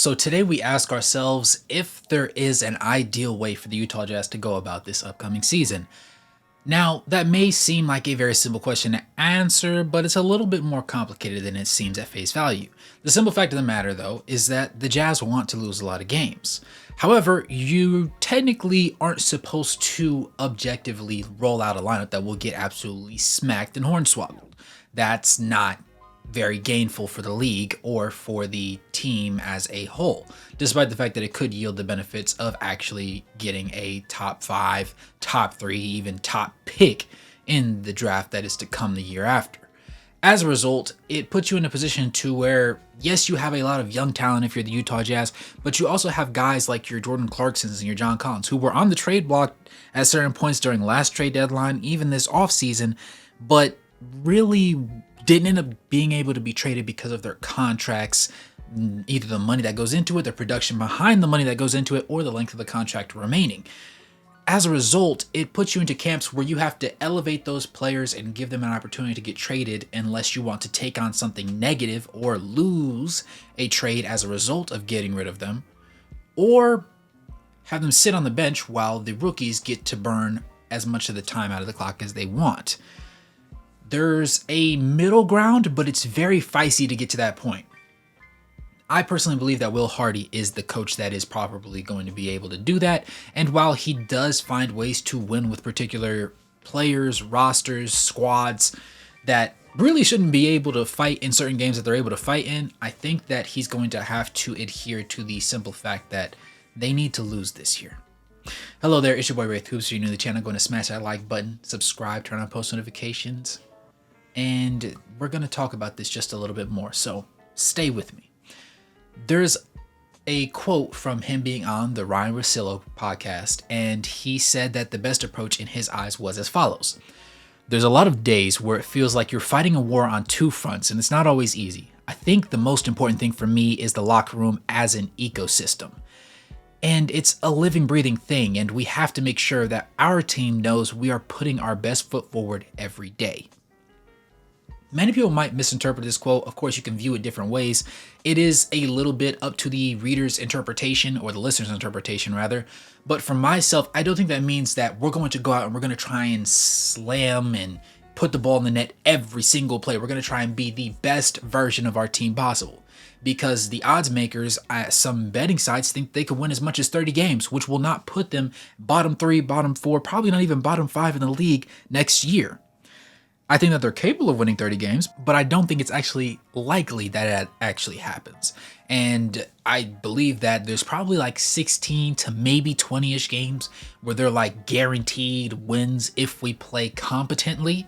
So today we ask ourselves if there is an ideal way for the Utah Jazz to go about this upcoming season. Now, that may seem like a very simple question to answer, but it's a little bit more complicated than it seems at face value. The simple fact of the matter, though, is that the Jazz want to lose a lot of games. However, you technically aren't supposed to objectively roll out a lineup that will get absolutely smacked and hornswoggled. That's not very gainful for the league or for the team as a whole, despite the fact that it could yield the benefits of actually getting a top 5, top 3, even top pick in the draft that is to come the year after. As a result, it puts you in a position to where, yes, you have a lot of young talent if you're the Utah Jazz, but you also have guys like your Jordan Clarksons and your John Collins who were on the trade block at certain points during the last trade deadline, even this offseason, but really didn't end up being able to be traded because of their contracts, either the money that goes into it, the production behind the money that goes into it, or the length of the contract remaining. As a result, it puts you into camps where you have to elevate those players and give them an opportunity to get traded unless you want to take on something negative or lose a trade as a result of getting rid of them, or have them sit on the bench while the rookies get to burn as much of the time out of the clock as they want. There's a middle ground, but it's very feisty to get to that point. I personally believe that Will Hardy is the coach that is probably going to be able to do that. And while he does find ways to win with particular players, rosters, squads that really shouldn't be able to fight in certain games that they're able to fight in, I think that he's going to have to adhere to the simple fact that they need to lose this year. Hello there, it's your boy Wraith Hoops. If you're new to the channel, go and smash that like button, subscribe, turn on post notifications, and we're going to talk about this just a little bit more, so stay with me. There's a quote from him being on the Ryan Russillo podcast, and he said that the best approach in his eyes was as follows. There's a lot of days where it feels like you're fighting a war on two fronts, and it's not always easy. I think the most important thing for me is the locker room as an ecosystem. And it's a living, breathing thing, and we have to make sure that our team knows we are putting our best foot forward every day. Many people might misinterpret this quote. Of course, you can view it different ways. It is a little bit up to the reader's interpretation, or the listener's interpretation rather. But for myself, I don't think that means that we're going to go out and we're going to try and slam and put the ball in the net every single play. We're going to try and be the best version of our team possible. Because the odds makers at some betting sites think they could win as much as 30 games, which will not put them bottom 3, bottom 4, probably not even bottom 5 in the league next year. I think that they're capable of winning 30 games, but I don't think it's actually likely that it actually happens. And I believe that there's probably like 16 to maybe 20-ish games where they're like guaranteed wins if we play competently.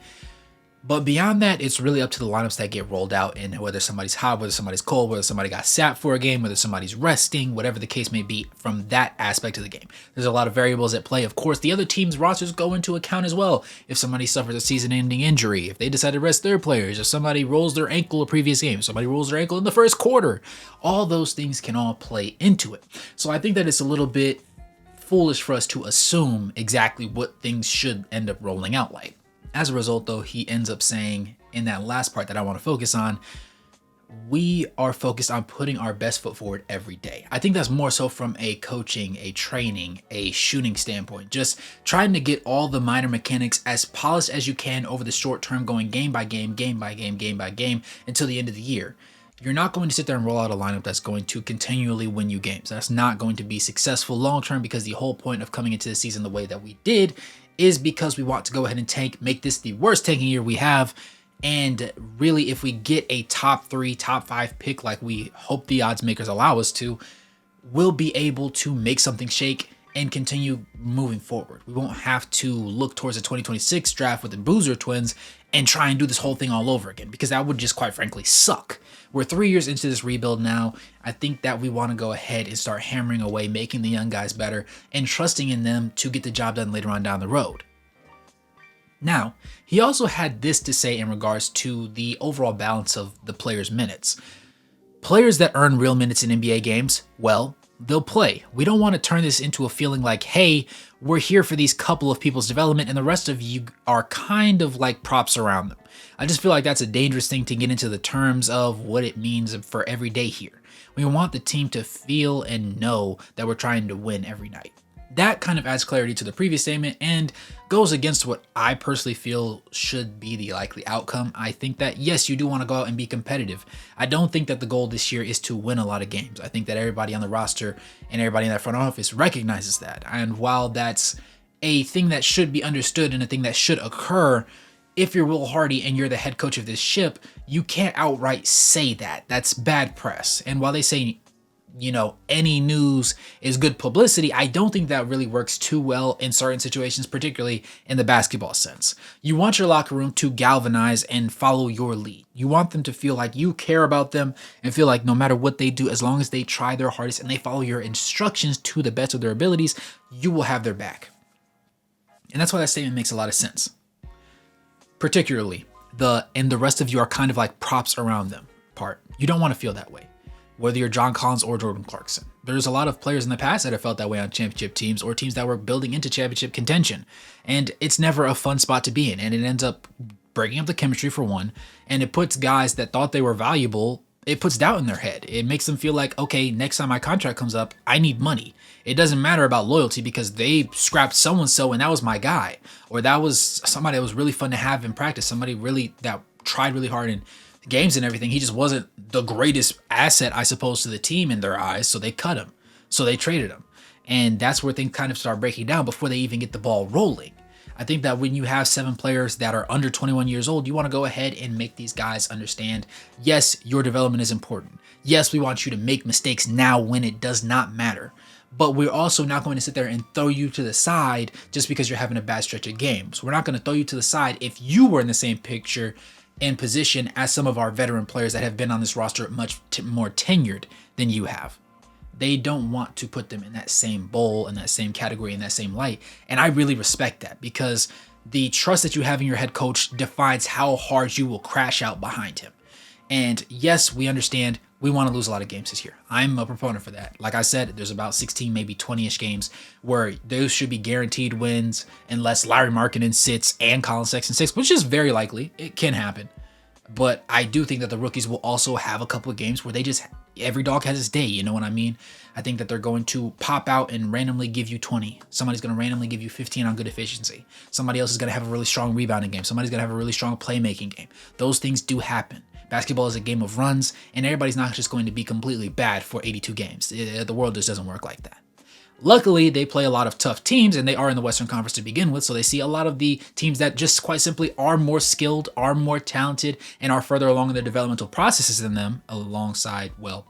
But beyond that, it's really up to the lineups that get rolled out, and whether somebody's hot, whether somebody's cold, whether somebody got sat for a game, whether somebody's resting, whatever the case may be from that aspect of the game. There's a lot of variables at play. Of course, the other team's rosters go into account as well. If somebody suffers a season-ending injury, if they decide to rest their players, if somebody rolls their ankle a previous game, if somebody rolls their ankle in the first quarter, all those things can all play into it. So I think that it's a little bit foolish for us to assume exactly what things should end up rolling out like. As a result, though, he ends up saying in that last part that I want to focus on, we are focused on putting our best foot forward every day. I think that's more so from a coaching, a training, a shooting standpoint. Just trying to get all the minor mechanics as polished as you can over the short term, going game by game, game by game, game by game until the end of the year. You're not going to sit there and roll out a lineup that's going to continually win you games. That's not going to be successful long term, because the whole point of coming into the season the way that we did is because we want to go ahead and tank, make this the worst tanking year we have. And really, if we get a top 3, top 5 pick like we hope the odds makers allow us to, we'll be able to make something shake and continue moving forward. We won't have to look towards the 2026 draft with the Boozer twins and try and do this whole thing all over again, because that would just quite frankly suck. We're 3 years into this rebuild now. I think that we want to go ahead and start hammering away, making the young guys better, and trusting in them to get the job done later on down the road. Now, he also had this to say in regards to the overall balance of the players' minutes. Players that earn real minutes in NBA games, well, they'll play. We don't want to turn this into a feeling like, hey, we're here for these couple of people's development and the rest of you are kind of like props around them. I just feel like that's a dangerous thing to get into the terms of what it means for every day here. We want the team to feel and know that we're trying to win every night. That kind of adds clarity to the previous statement and goes against what I personally feel should be the likely outcome. I think that, yes, you do want to go out and be competitive. I don't think that the goal this year is to win a lot of games. I think that everybody on the roster and everybody in that front office recognizes that. And while that's a thing that should be understood and a thing that should occur, if you're Will Hardy and you're the head coach of this ship, you can't outright say that. That's bad press. And while they say, any news is good publicity, I don't think that really works too well in certain situations, particularly in the basketball sense. You want your locker room to galvanize and follow your lead. You want them to feel like you care about them and feel like no matter what they do, as long as they try their hardest and they follow your instructions to the best of their abilities, you will have their back. And that's why that statement makes a lot of sense. Particularly the rest of you are kind of like props around them part. You don't want to feel that way, whether you're John Collins or Jordan Clarkson. There's a lot of players in the past that have felt that way on championship teams or teams that were building into championship contention. And it's never a fun spot to be in. And it ends up breaking up the chemistry for one. And it puts guys that thought they were valuable, it puts doubt in their head. It makes them feel like, okay, next time my contract comes up, I need money. It doesn't matter about loyalty because they scrapped so-and-so and that was my guy. Or that was somebody that was really fun to have in practice. Somebody really that tried really hard in games and everything. He just wasn't the greatest asset, I suppose, to the team in their eyes. So they cut him. So they traded him. And that's where things kind of start breaking down before they even get the ball rolling. I think that when you have 7 players that are under 21 years old, you want to go ahead and make these guys understand, yes, your development is important. Yes, we want you to make mistakes now when it does not matter. But we're also not going to sit there and throw you to the side just because you're having a bad stretch of games. We're not going to throw you to the side if you were in the same picture and position as some of our veteran players that have been on this roster much more tenured than you have. They don't want to put them in that same bowl, in that same category, in that same light. And I really respect that because the trust that you have in your head coach defines how hard you will crash out behind him. And yes, we understand we want to lose a lot of games this year. I'm a proponent for that. Like I said, there's about 16, maybe 20-ish games where those should be guaranteed wins unless Larry Markkinen sits and Colin Sexton sits, which is very likely. It can happen. But I do think that the rookies will also have a couple of games where they just, every dog has its day, you know what I mean? I think that they're going to pop out and randomly give you 20. Somebody's going to randomly give you 15 on good efficiency. Somebody else is going to have a really strong rebounding game. Somebody's going to have a really strong playmaking game. Those things do happen. Basketball is a game of runs, and everybody's not just going to be completely bad for 82 games. The world just doesn't work like that. Luckily, they play a lot of tough teams, and they are in the Western Conference to begin with, so they see a lot of the teams that just quite simply are more skilled, are more talented, and are further along in their developmental processes than them, alongside, well,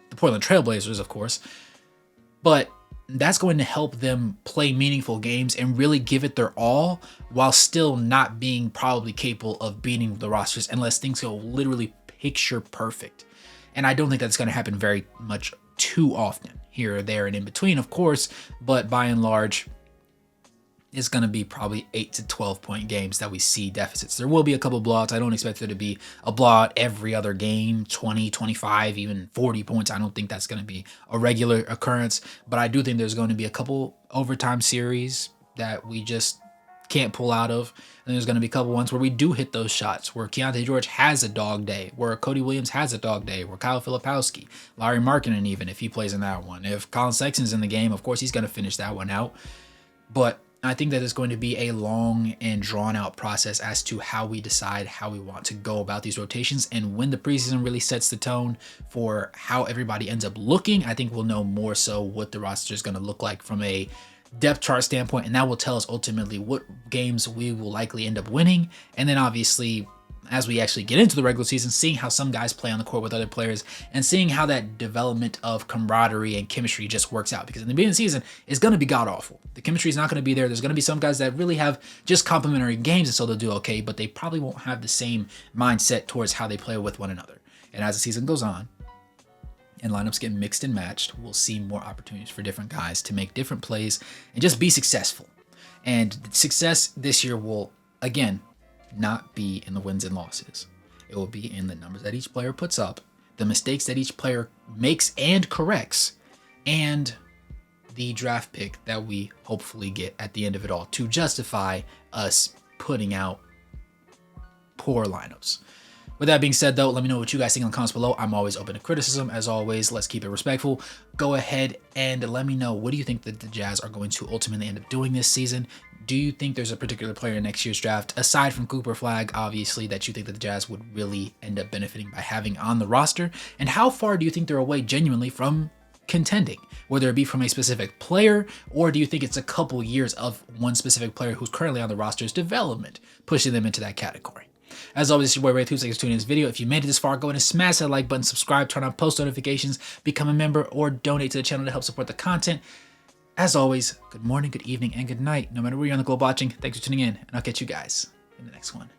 the Portland Trailblazers, of course. But that's going to help them play meaningful games and really give it their all while still not being probably capable of beating the rosters unless things go literally picture perfect. And I don't think that's going to happen very much too often. Here or there and in between, of course, but by and large, it's going to be probably 8 to 12 point games that we see deficits. There will be a couple blowouts. I don't expect there to be a blowout every other game, 20, 25, even 40 points. I don't think that's going to be a regular occurrence, but I do think there's going to be a couple overtime series that we just can't pull out of. And there's going to be a couple ones where we do hit those shots, where Keontae George has a dog day, where Cody Williams has a dog day, where Kyle Filipowski, Larry Markkinen, even if he plays in that one. If Colin Sexton's in the game, of course, he's going to finish that one out. But I think that it's going to be a long and drawn out process as to how we decide how we want to go about these rotations. And when the preseason really sets the tone for how everybody ends up looking, I think we'll know more so what the roster is going to look like from a depth chart standpoint, and that will tell us ultimately what games we will likely end up winning. And then obviously, as we actually get into the regular season, seeing how some guys play on the court with other players and seeing how that development of camaraderie and chemistry just works out. Because in the beginning of the season, it's going to be god-awful. The chemistry is not going to be there. There's going to be some guys that really have just complementary games, and so they'll do okay, but they probably won't have the same mindset towards how they play with one another. And as the season goes on, and lineups get mixed and matched, we'll see more opportunities for different guys to make different plays and just be successful. And success this year will, again, not be in the wins and losses. It will be in the numbers that each player puts up, the mistakes that each player makes and corrects, and the draft pick that we hopefully get at the end of it all to justify us putting out poor lineups. With that being said, though, let me know what you guys think in the comments below. I'm always open to criticism. As always, let's keep it respectful. Go ahead and let me know, what do you think that the Jazz are going to ultimately end up doing this season? Do you think there's a particular player in next year's draft, aside from Cooper Flag, obviously, that you think that the Jazz would really end up benefiting by having on the roster? And how far do you think they're away genuinely from contending, whether it be from a specific player, or do you think it's a couple years of one specific player who's currently on the roster's development, pushing them into that category? As always, it's your boy Ray. Thanks for tuning in this video. If you made it this far, go ahead and smash that like button, subscribe, turn on post notifications, become a member, or donate to the channel to help support the content. As always, good morning, good evening, and good night. No matter where you're on the globe watching, thanks for tuning in, and I'll catch you guys in the next one.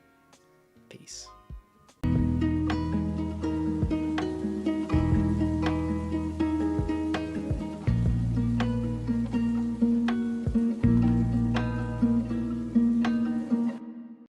Peace.